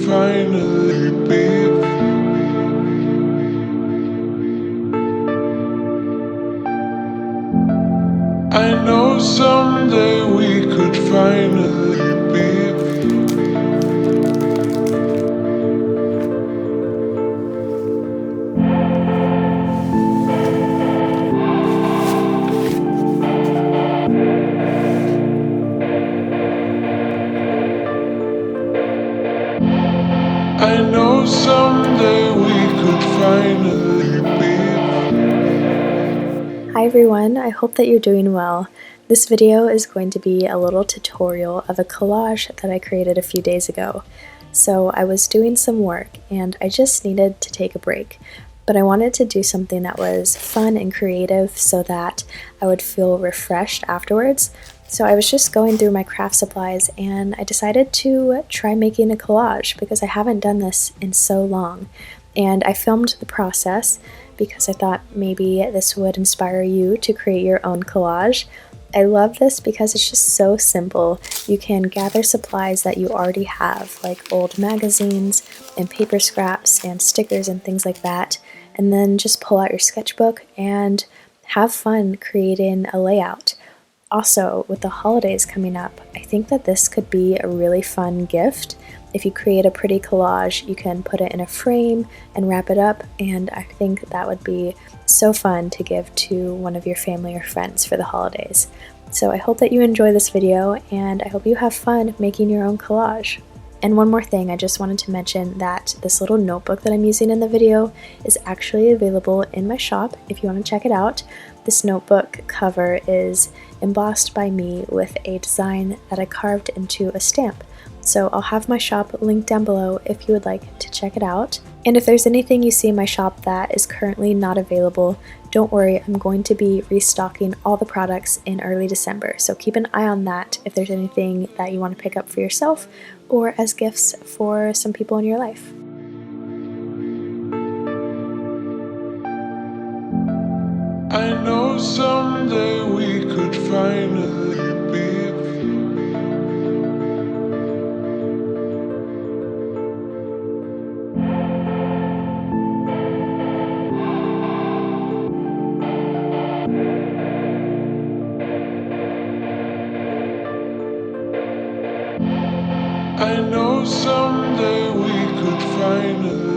finally be. I know someday we could finally be. I know someday we could finally be. Hi everyone, I hope that you're doing well. This video is going to be a little tutorial of a collage that I created a few days ago. So I was doing some work and I just needed to take a break, but I wanted to do something that was fun and creative so that I would feel refreshed afterwards. So I was just going through my craft supplies and I decided to try making a collage because I haven't done this in so long. And I filmed the process because I thought maybe this would inspire you to create your own collage. I love this because it's just so simple. You can gather supplies that you already have, like old magazines and paper scraps and stickers and things like that, and then just pull out your sketchbook and have fun creating a layout. Also, with the holidays coming up, I think that this could be a really fun gift. If you create a pretty collage, you can put it in a frame and wrap it up, and I think that would be so fun to give to one of your family or friends for the holidays. So I hope that you enjoy this video, and I hope you have fun making your own collage. And one more thing, I just wanted to mention that this little notebook that I'm using in the video is actually available in my shop if you want to check it out. This notebook cover is embossed by me with a design that I carved into a stamp. So I'll have my shop linked down below if you would like to check it out. And if there's anything you see in my shop that is currently not available, don't worry, I'm going to be restocking all the products in early December. So keep an eye on that if there's anything that you want to pick up for yourself or as gifts for some people in your life. I know someday we could finally be. I know someday we could finally